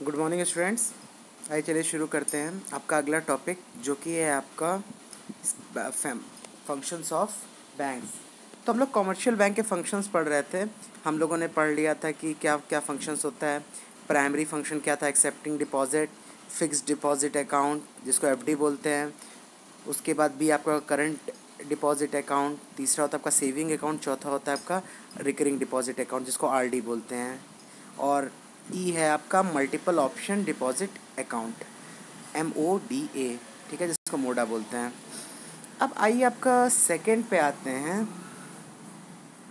Good morning students. आइए चलिए शुरू करते हैं आपका अगला टॉपिक जो कि है आपका फंक्शंस ऑफ बैंक्स। तो हम लोग कॉमर्शियल बैंक के फंक्शंस पढ़ रहे थे। हम लोगों ने पढ़ लिया था कि क्या क्या फंक्शंस होता है। प्राइमरी फंक्शन क्या था, accepting deposit, fixed deposit account जिसको एफडी बोलते हैं। उसके बाद भी आपका करंट डिपॉजिट अकाउंट, तीसरा होता है आपका सेविंग अकाउंट, चौथा होता है आपका रिकरिंग डिपॉजिट अकाउंट जिसको आरडी बोलते हैं। और ई है आपका multiple option deposit account, MODA, ठीक है, जिसको मोडा बोलते हैं। अब आइए आपका सेकंड पे आते हैं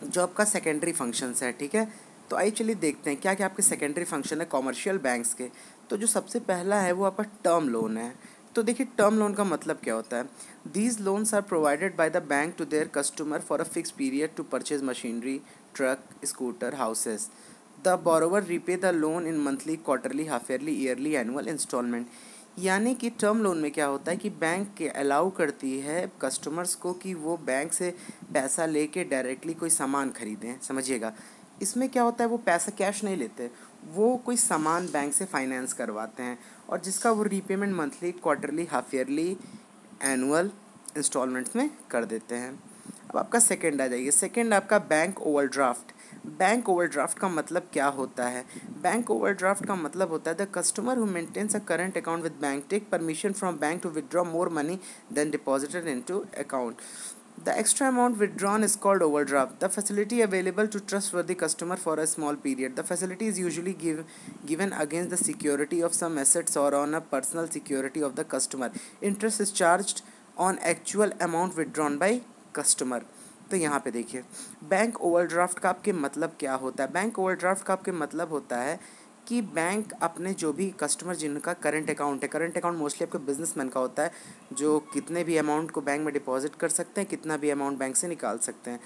जो आपका सेकेंडरी फंक्शंस है, ठीक है। तो आइए चलिए देखते हैं क्या क्या आपके सेकेंडरी फंक्शन है कॉमर्शियल बैंक्स के। तो जो सबसे पहला है वो आपका टर्म लोन है। तो देखिए टर्म लोन का मतलब क्या होता है। These loans are provided by the bank to their customer for a fix period to purchase machinery, truck, scooter, houses. The borrower repay the loan in monthly, quarterly, half yearly, yearly, annual instalment. यानी कि term loan में क्या होता है कि bank के allow करती है कस्टमर्स को कि वो बैंक से पैसा लेके डायरेक्टली कोई सामान खरीदें। समझिएगा, इसमें क्या होता है, वो पैसा कैश नहीं लेते, वो कोई सामान बैंक से फाइनेंस करवाते हैं और जिसका वो repayment monthly, quarterly, half yearly, annual instalments में कर देते हैं। अब आपका सेकंड आ जाइए। सेकंड आपका बैंक ओवरड्राफ्ट। बैंक ओवरड्राफ्ट का मतलब क्या होता है। बैंक ओवरड्राफ्ट का मतलब होता है the customer who maintains a current account with bank take permission from bank to withdraw more money than deposited into account. The extra amount withdrawn is called overdraft. The facility available to trustworthy customer for a small period. The facility is usually given against the security of some assets or on a personal security of the customer. Interest is charged on actual amount withdrawn by customer. तो यहाँ पे देखिए bank overdraft का आपके मतलब क्या होता है। बैंक ओवरड्राफ्ट का आपके मतलब होता है कि बैंक अपने जो भी कस्टमर जिनका करंट अकाउंट है, करंट अकाउंट मोस्टली आपके बिजनेसमैन का होता है जो कितने भी अमाउंट को बैंक में डिपॉजिट कर सकते हैं, कितना भी अमाउंट बैंक से निकाल सकते हैं।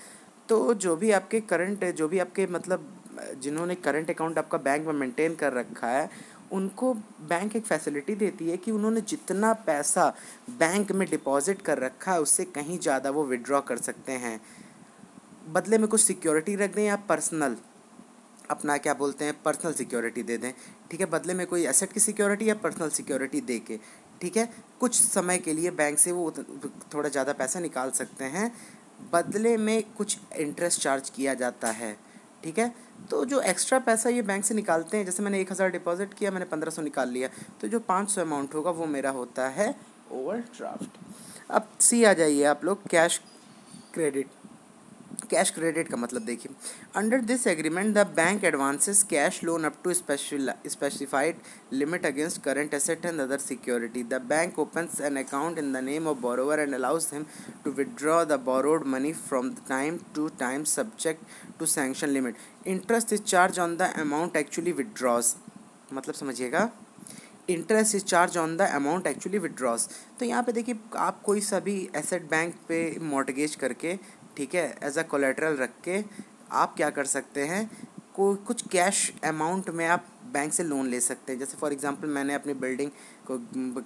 तो जो भी आपके करंट, जो भी आपके मतलब जिन्होंने करंट अकाउंट आपका बैंक में मेंटेन कर रखा है, उनको बैंक एक फैसिलिटी देती है कि उन्होंने जितना पैसा बैंक में डिपॉजिट कर रखा है उससे कहीं ज़्यादा वो विड्रॉ कर सकते हैं। बदले में कुछ सिक्योरिटी रख दें या पर्सनल अपना क्या बोलते हैं पर्सनल सिक्योरिटी दे दें, ठीक है, बदले में कोई एसेट की सिक्योरिटी या पर्सनल सिक्योरिटी दे के, ठीक है, कुछ समय के लिए बैंक से वो थोड़ा ज़्यादा पैसा निकाल सकते हैं, बदले में कुछ इंटरेस्ट चार्ज किया जाता है, ठीक है। तो जो एक्स्ट्रा पैसा ये बैंक से निकालते हैं, जैसे मैंने 1000 डिपॉजिट किया, मैंने 1500 निकाल लिया, तो जो 500 अमाउंट होगा वो मेरा होता है ओवरड्राफ्ट। अब सी आ जाइए आप लोग कैश क्रेडिट। कैश क्रेडिट का मतलब देखिए, under this agreement the bank advances cash loan up to specified limit against current asset and other security. The bank opens an account in the name of borrower and allows him to withdraw the borrowed money from time to time subject to sanction limit. Interest is charge on the amount actually withdraws. मतलब समझिएगा, interest is charge on the amount actually withdraws. तो यहाँ पे देखिए आप कोई सा भी एसेट बैंक पे मॉर्टगेज करके, ठीक है, एज अ कोलेटरल रख के आप क्या कर सकते हैं, कुछ कैश अमाउंट में आप बैंक से लोन ले सकते हैं। जैसे फॉर एग्जांपल मैंने अपनी बिल्डिंग को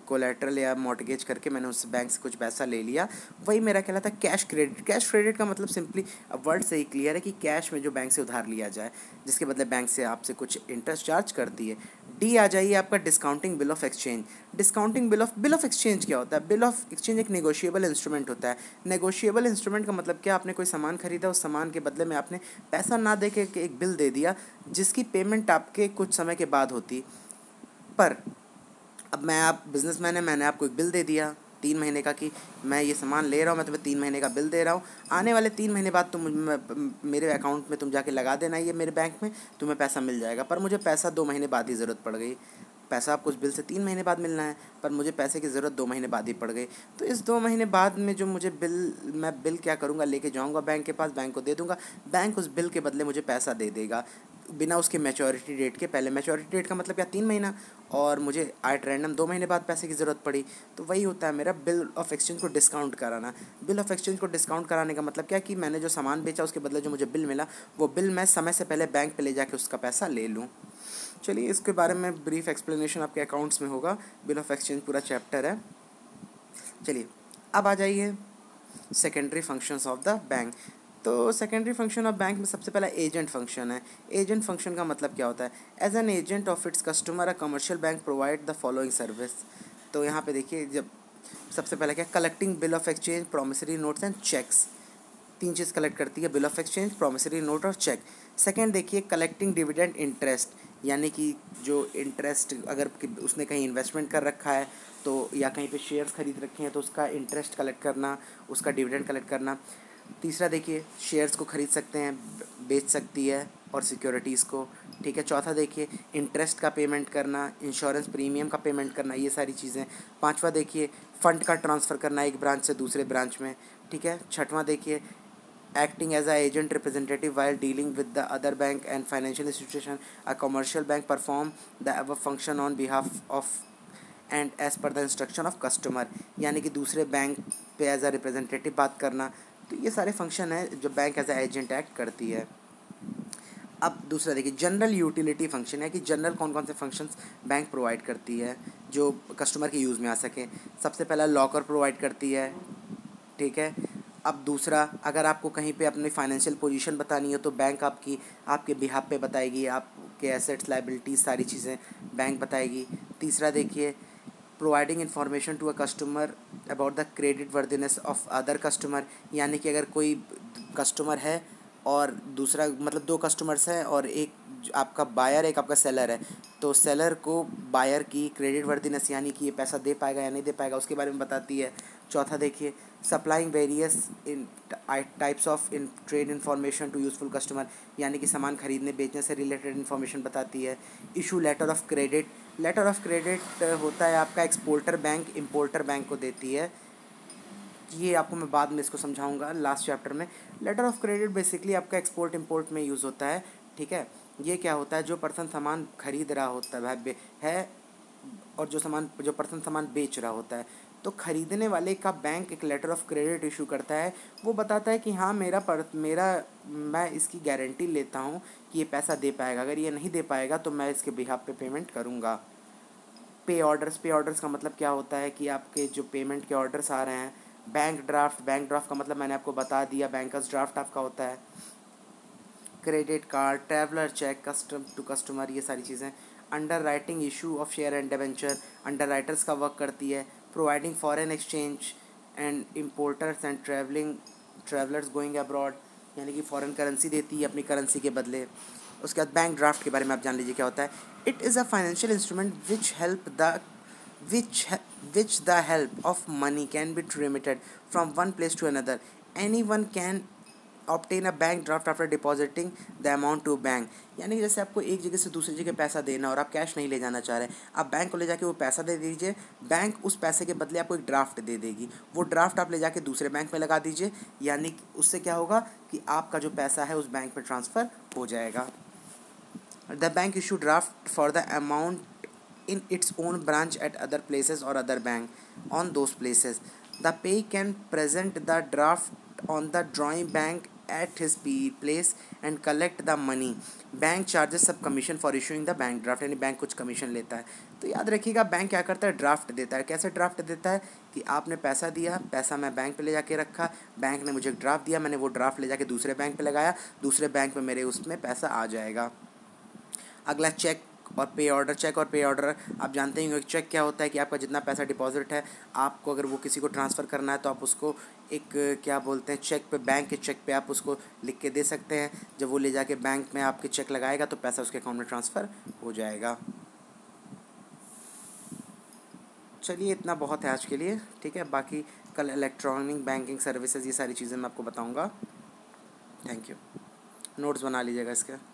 कोलेटरल या मॉर्टगेज करके मैंने उस बैंक से कुछ पैसा ले लिया, वही मेरा कहलाता है कैश क्रेडिट। कैश क्रेडिट का मतलब सिंपली अब वर्ड से ही क्लियर है कि कैश में जो बैंक से उधार लिया जाए जिसके बदले बैंक से आपसे कुछ इंटरेस्ट चार्ज करती है। डी आ जाइए आपका discounting bill of exchange. Discounting bill of exchange क्या होता है। बिल ऑफ एक्सचेंज एक नेगोशिएबल इंस्ट्रूमेंट होता है। नेगोशिएबल इंस्ट्रूमेंट का मतलब क्या, आपने कोई सामान खरीदा, उस सामान के बदले में आपने पैसा ना दे के एक बिल दे दिया जिसकी पेमेंट आपके कुछ समय के बाद होती। पर अब आप बिजनेसमैन है, मैंने आपको एक बिल दे दिया 3 महीने का कि मैं ये सामान ले रहा हूँ, मैं तुम्हें 3 महीने का बिल दे रहा हूँ, आने वाले 3 महीने बाद तुम मेरे अकाउंट में तुम जाके लगा देना ये मेरे बैंक में, तुम्हें पैसा मिल जाएगा। पर मुझे पैसा 2 महीने बाद ही ज़रूरत पड़ गई। पैसा आपको उस बिल से 3 महीने बाद मिलना है, पर मुझे पैसे की ज़रूरत 2 महीने बाद ही पड़ गई। तो इस 2 महीने बाद में जो मुझे मैं बिल क्या करूँगा, लेके जाऊँगा बैंक के पास, बैंक को दे दूँगा, बैंक उस बिल के बदले मुझे पैसा दे देगा बिना उसके मैच्योरिटी डेट के पहले। मैच्योरिटी डेट का मतलब क्या, 3 महीना, और मुझे एट रैंडम 2 महीने बाद पैसे की ज़रूरत पड़ी। तो वही होता है मेरा बिल ऑफ एक्सचेंज को डिस्काउंट कराना। बिल ऑफ एक्सचेंज को डिस्काउंट कराने का मतलब क्या कि मैंने जो सामान बेचा उसके बदले जो मुझे बिल मिला, वो बिल मैं समय से पहले बैंक पे ले जाके उसका पैसा ले लूँ। चलिए इसके बारे में ब्रीफ एक्सप्लेनेशन आपके अकाउंट्स में होगा, बिल ऑफ एक्सचेंज पूरा चैप्टर है। चलिए अब आ जाइए secondary functions of the bank. तो सेकेंडरी फंक्शन ऑफ बैंक में सबसे पहला एजेंट फंक्शन है। एजेंट फंक्शन का मतलब क्या होता है? As an agent of its customer a commercial bank provide the following service. तो यहाँ पे देखिए, जब सबसे पहले क्या, collecting bill of exchange, promissory notes and cheques. तीन चीज़ कलेक्ट करती है, bill of exchange, promissory note और चेक। सेकंड देखिए, कलेक्टिंग डिविडेंड इंटरेस्ट, यानी कि जो इंटरेस्ट अगर उसने कहीं इन्वेस्टमेंट कर रखा है तो, या कहीं पे शेयर्स खरीद रखे हैं तो उसका इंटरेस्ट कलेक्ट करना, उसका डिविडेंड कलेक्ट करना। तीसरा देखिए, शेयर्स को खरीद सकते हैं, बेच सकती है, और सिक्योरिटीज़ को, ठीक है। चौथा देखिए, इंटरेस्ट का पेमेंट करना, इंश्योरेंस प्रीमियम का पेमेंट करना, ये सारी चीज़ें। पांचवा देखिए, फ़ंड का ट्रांसफ़र करना एक ब्रांच से दूसरे ब्रांच में, ठीक है। छठवां देखिए, acting as a agent representative while dealing with the other bank and financial institution, a commercial bank perform the above function on behalf of and as per the instruction of customer। यानी कि दूसरे bank पे as a representative बात करना। तो ये सारे function है जो bank as a agent act करती है। अब दूसरा देखिए, जनरल यूटिलिटी फंक्शन है कि जनरल कौन कौन से फंक्शंस बैंक प्रोवाइड करती है जो कस्टमर के यूज़ में आ सके। सबसे पहला लॉकर प्रोवाइड करती है, ठीक है। अब दूसरा, अगर आपको कहीं पे अपनी फाइनेंशियल पोजीशन बतानी है तो बैंक आपके बिहाफ पे बताएगी, आपके एसेट्स लायबिलिटीज़ सारी चीज़ें बैंक बताएगी। तीसरा देखिए, providing information to a customer about the credit worthiness of other customer, यानी कि अगर कोई कस्टमर है और दूसरा, मतलब दो कस्टमर्स हैं और एक आपका बायर एक आपका सेलर है, तो सेलर को बायर की क्रेडिट वर्दिनेस, यानी कि ये पैसा दे पाएगा या नहीं दे पाएगा, उसके बारे में बताती है। चौथा देखिए, supplying various in types of in trade information to useful customer, यानी कि सामान खरीदने बेचने से रिलेटेड इन्फॉर्मेशन बताती है। Issue letter of credit, letter of credit होता है आपका एक्सपोर्टर बैंक इम्पोर्टर बैंक को देती है। ये आपको मैं बाद में इसको समझाऊंगा लास्ट चैप्टर में। लेटर ऑफ क्रेडिट बेसिकली आपका एक्सपोर्ट इंपोर्ट में यूज़ होता है, ठीक है। ये क्या होता है, जो पर्सन सामान खरीद रहा होता है और जो पर्सन सामान बेच रहा होता है, तो खरीदने वाले का बैंक एक लेटर ऑफ क्रेडिट इशू करता है। वो बताता है कि हाँ, मैं इसकी गारंटी लेता हूँ कि ये पैसा दे पाएगा, अगर ये नहीं दे पाएगा तो मैं इसके बिहाफ पे पेमेंट करूँगा। पे ऑर्डर्स का मतलब क्या होता है कि आपके जो पेमेंट के ऑर्डर्स आ रहे हैं। बैंक ड्राफ्ट का मतलब मैंने आपको बता दिया, बैंकर्स ड्राफ्ट आपका होता है। Credit card, traveller cheque, custom to customer, ये सारी चीज़ें। Underwriting issue of share and debenture, underwriters का वर्क करती है। Providing foreign exchange and importers and travellers going abroad, यानी कि फ़ॉरेन करेंसी देती है अपनी करेंसी के बदले। उसके बाद बैंक ड्राफ्ट के बारे में आप जान लीजिए क्या होता है। It is a financial instrument which which the help of money can be remitted from one place to another. Anyone can obtain a bank draft after depositing the amount to bank, यानी कि जैसे आपको एक जगह से दूसरी जगह पैसा देना और आप कैश नहीं ले जाना चाह रहे, आप बैंक को ले जाके वो पैसा दे दीजिए, बैंक उस पैसे के बदले आपको एक ड्राफ्ट दे देगी। वो ड्राफ्ट आप ले जाके दूसरे बैंक में लगा दीजिए, यानी कि उससे क्या होगा कि आपका जो पैसा है उस बैंक में ट्रांसफ़र हो जाएगा। The bank issue draft for the amount in its own branch at other places or other bank on those places. The payee can present the draft on the drawing bank at his place and collect the money. Bank charges sub commission for issuing the bank draft, यानी bank कुछ commission लेता है। तो याद रखिएगा, bank क्या करता है, ड्राफ्ट देता है। कैसे ड्राफ्ट देता है कि आपने पैसा दिया, पैसा मैं बैंक पे ले जाके रखा, बैंक ने मुझे एक ड्राफ्ट दिया, मैंने वो ड्राफ्ट ले जाके दूसरे बैंक पे लगाया, दूसरे बैंक में मेरे उसमें पैसा आ जाएगा। अगला चेक और पे ऑर्डर। चेक और पे ऑर्डर आप जानते ही हो। चेक क्या होता है कि आपका जितना पैसा डिपॉजिट है, आपको अगर वो किसी को ट्रांसफ़र करना है तो आप उसको एक क्या बोलते हैं, चेक पे, बैंक के चेक पे आप उसको लिख के दे सकते हैं। जब वो ले जाके बैंक में आपके चेक लगाएगा तो पैसा उसके अकाउंट में ट्रांसफ़र हो जाएगा। चलिए, इतना बहुत है आज के लिए, ठीक है। बाकी कल इलेक्ट्रॉनिक बैंकिंग सर्विसेज, ये सारी चीज़ें मैं आपको बताऊँगा। Thank you. नोट्स बना लीजिएगा इसके।